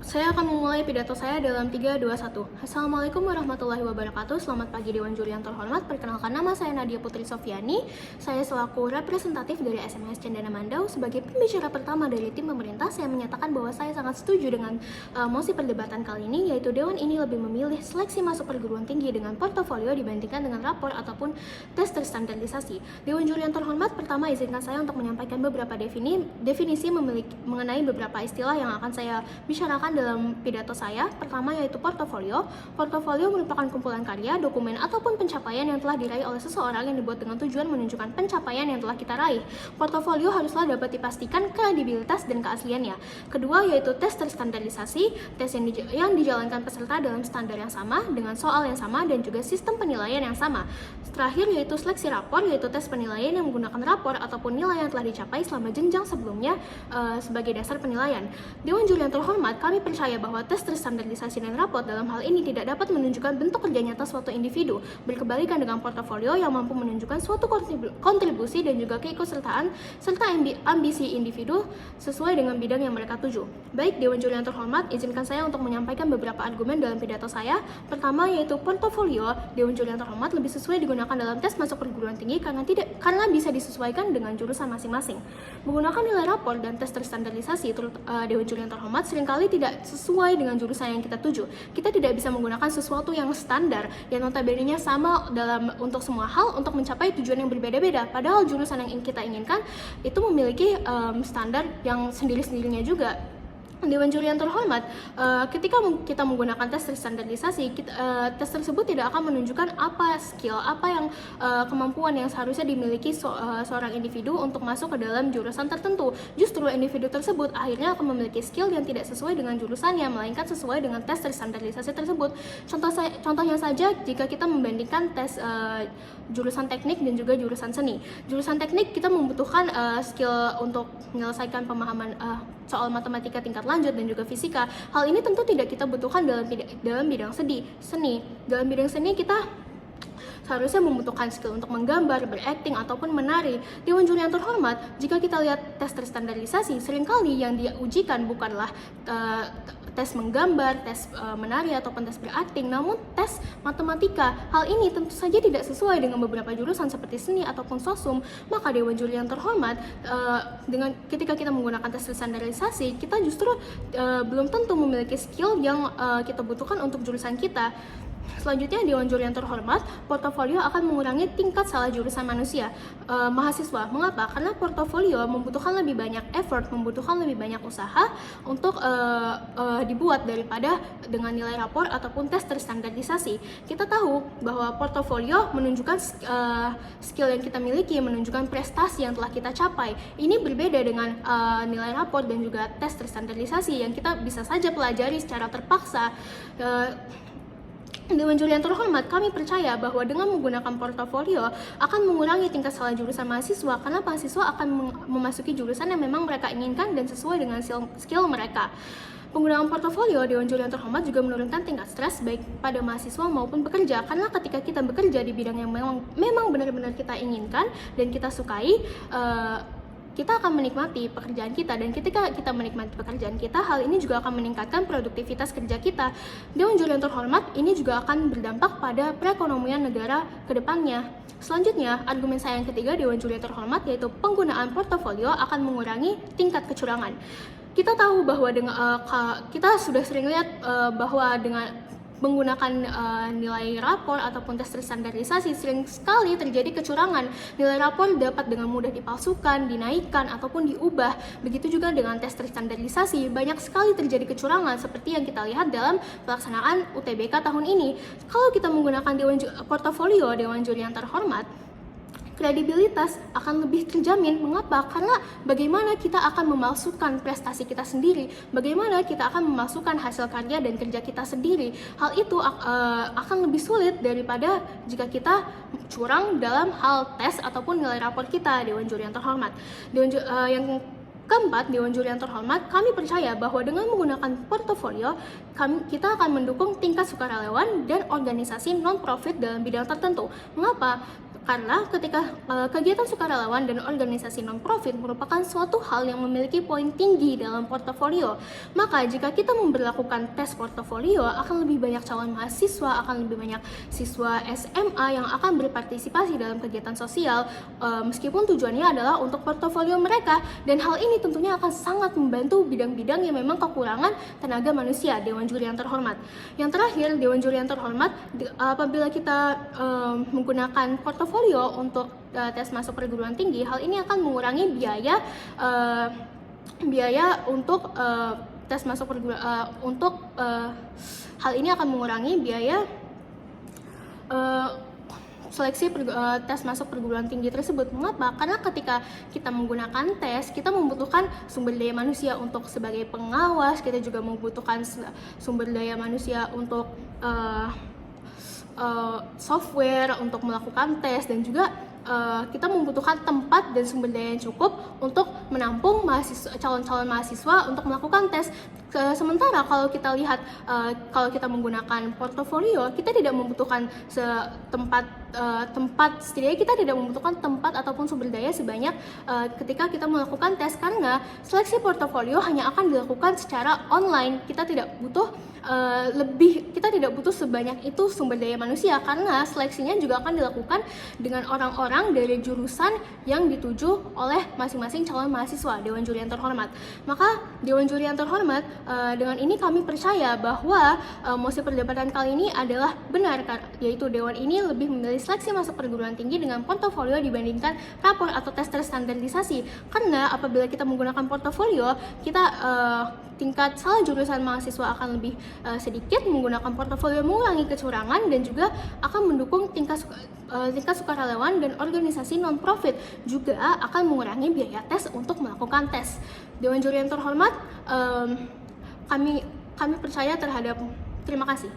Saya akan memulai pidato saya dalam 3, 2, 1. Assalamualaikum warahmatullahi wabarakatuh. Selamat pagi Dewan Juri yang terhormat. Perkenalkan, nama saya Nadia Putri Sofiani. Saya selaku representatif dari SMS Cendana Mandau. Sebagai pembicara pertama dari tim pemerintah, saya menyatakan bahwa saya sangat setuju dengan mosi perdebatan kali ini, yaitu Dewan ini lebih memilih seleksi masuk perguruan tinggi dengan portofolio dibandingkan dengan rapor ataupun tes terstandarisasi. Dewan Juri yang terhormat, pertama izinkan saya untuk menyampaikan beberapa definisi mengenai beberapa istilah yang akan saya bicarakan dalam pidato saya. Pertama yaitu portofolio. Portofolio merupakan kumpulan karya, dokumen, ataupun pencapaian yang telah diraih oleh seseorang yang dibuat dengan tujuan menunjukkan pencapaian yang telah kita raih. Portofolio haruslah dapat dipastikan kredibilitas dan keasliannya. Kedua yaitu tes terstandarisasi, tes yang dijalankan peserta dalam standar yang sama, dengan soal yang sama, dan juga sistem penilaian yang sama. Terakhir yaitu seleksi rapor, yaitu tes penilaian yang menggunakan rapor ataupun nilai yang telah dicapai selama jenjang sebelumnya sebagai dasar penilaian. Dewan Juri yang terhormat, kami percaya bahwa tes terstandarisasi dan rapor dalam hal ini tidak dapat menunjukkan bentuk kerja nyata suatu individu, berkebalikan dengan portofolio yang mampu menunjukkan suatu kontribusi dan juga keikutsertaan serta ambisi individu sesuai dengan bidang yang mereka tuju. Baik, Dewan Juri yang terhormat, izinkan saya untuk menyampaikan beberapa argumen dalam pidato saya. Pertama yaitu portofolio. Dewan Juri yang terhormat lebih sesuai digunakan dalam tes masuk perguruan tinggi karena bisa disesuaikan dengan jurusan masing-masing. Menggunakan nilai rapor dan tes terstandarisasi, Dewan Juri yang terhormat, seringkali tidak sesuai dengan jurusan yang kita tuju. Kita tidak bisa menggunakan sesuatu yang standar yang notabene-nya sama untuk semua hal untuk mencapai tujuan yang berbeda-beda. Padahal jurusan yang kita inginkan itu memiliki standar yang sendiri-sendirinya juga. Dewan Juri yang terhormat, ketika kita menggunakan tes terstandarisasi, tes tersebut tidak akan menunjukkan apa skill, apa yang kemampuan yang seharusnya dimiliki seorang individu untuk masuk ke dalam jurusan tertentu. Justru individu tersebut akhirnya akan memiliki skill yang tidak sesuai dengan jurusannya, melainkan sesuai dengan tes terstandarisasi tersebut. Contohnya saja jika kita membandingkan tes jurusan teknik dan juga jurusan seni. Jurusan teknik kita membutuhkan skill untuk menyelesaikan pemahaman soal matematika tingkat lanjut dan juga fisika. Hal ini tentu tidak kita butuhkan dalam bidang seni. Dalam bidang seni kita seharusnya membutuhkan skill untuk menggambar, berakting, ataupun menari. Dewan Juri yang terhormat, jika kita lihat tes terstandarisasi, seringkali yang diujikan bukanlah tes menggambar, tes menari, ataupun tes berakting, namun tes matematika. Hal ini tentu saja tidak sesuai dengan beberapa jurusan seperti seni ataupun sosum. Maka Dewan Juri yang terhormat, ketika kita menggunakan tes terstandarisasi, kita justru belum tentu memiliki skill yang kita butuhkan untuk jurusan kita. Selanjutnya, Dewan Juri yang terhormat, portofolio akan mengurangi tingkat salah jurusan mahasiswa. Mengapa? Karena portofolio membutuhkan lebih banyak effort, membutuhkan lebih banyak usaha untuk dibuat daripada dengan nilai rapor ataupun tes terstandarisasi. Kita tahu bahwa portofolio menunjukkan skill yang kita miliki, menunjukkan prestasi yang telah kita capai. Ini berbeda dengan nilai rapor dan juga tes terstandarisasi yang kita bisa saja pelajari secara terpaksa. Dewan Juri yang terhormat, kami percaya bahwa dengan menggunakan portofolio akan mengurangi tingkat salah jurusan mahasiswa karena mahasiswa akan memasuki jurusan yang memang mereka inginkan dan sesuai dengan skill mereka. Penggunaan portofolio, Dewan Juri yang terhormat juga menurunkan tingkat stres baik pada mahasiswa maupun pekerja, karena ketika kita bekerja di bidang yang memang benar-benar kita inginkan dan kita sukai, kita akan menikmati pekerjaan kita, dan ketika kita menikmati pekerjaan kita, hal ini juga akan meningkatkan produktivitas kerja kita. Dewan Juri yang terhormat, ini juga akan berdampak pada perekonomian negara ke depannya. Selanjutnya, argumen saya yang ketiga, Dewan Juri yang terhormat, yaitu penggunaan portofolio akan mengurangi tingkat kecurangan. Kita tahu bahwa kita sudah sering lihat bahwa dengan menggunakan nilai rapor ataupun tes terstandarisasi sering sekali terjadi kecurangan. Nilai rapor dapat dengan mudah dipalsukan, dinaikkan, ataupun diubah. Begitu juga dengan tes terstandarisasi, banyak sekali terjadi kecurangan seperti yang kita lihat dalam pelaksanaan UTBK tahun ini. Kalau kita menggunakan portofolio Dewan Juri yang terhormat, kredibilitas akan lebih terjamin. Mengapa? Karena bagaimana kita akan memalsukan prestasi kita sendiri, bagaimana kita akan memalsukan hasil karya dan kerja kita sendiri. Hal itu akan lebih sulit daripada jika kita curang dalam hal tes ataupun nilai rapor kita, Dewan Juri yang terhormat. Yang keempat, Dewan Juri yang terhormat, kami percaya bahwa dengan menggunakan portofolio, kita akan mendukung tingkat sukarelawan dan organisasi non-profit dalam bidang tertentu. Mengapa? Karena ketika kegiatan sukarelawan dan organisasi non-profit merupakan suatu hal yang memiliki poin tinggi dalam portofolio, maka jika kita memberlakukan tes portofolio, akan lebih banyak calon mahasiswa, akan lebih banyak siswa SMA yang akan berpartisipasi dalam kegiatan sosial, meskipun tujuannya adalah untuk portofolio mereka, dan hal ini tentunya akan sangat membantu bidang-bidang yang memang kekurangan tenaga manusia. Dewan Juri yang terhormat. Yang terakhir, Dewan Juri yang terhormat, apabila kita menggunakan portofolio untuk tes masuk perguruan tinggi, hal ini akan mengurangi biaya untuk tes masuk perguruan hal ini akan mengurangi biaya seleksi tes masuk perguruan tinggi tersebut. Mengapa? Karena ketika kita menggunakan tes, kita membutuhkan sumber daya manusia untuk sebagai pengawas, kita juga membutuhkan sumber daya manusia untuk software untuk melakukan tes, dan juga kita membutuhkan tempat dan sumber daya yang cukup untuk menampung calon-calon mahasiswa untuk melakukan tes. Sementara kalau kita lihat, kalau kita menggunakan portofolio, kita tidak membutuhkan setidaknya kita tidak membutuhkan tempat ataupun sumber daya sebanyak ketika kita melakukan tes, karena seleksi portofolio hanya akan dilakukan secara online. Kita tidak butuh sebanyak itu sumber daya manusia, karena seleksinya juga akan dilakukan dengan orang-orang dari jurusan yang dituju oleh masing-masing calon mahasiswa. Dewan Juri yang terhormat. Maka Dewan Juri yang terhormat, dengan ini kami percaya bahwa mosi perdebatan kali ini adalah benar, yaitu Dewan ini lebih memilih seleksi masuk perguruan tinggi dengan portofolio dibandingkan rapor atau tes terstandarisasi. Karena apabila kita menggunakan portofolio, kita tingkat salah jurusan mahasiswa akan lebih sedikit, menggunakan portofolio mengurangi kecurangan, dan juga akan mendukung tingkat sukarelawan dan organisasi non-profit, juga akan mengurangi biaya tes untuk melakukan tes. Dewan Juri yang terhormat, kami percaya terhadap. Terima kasih.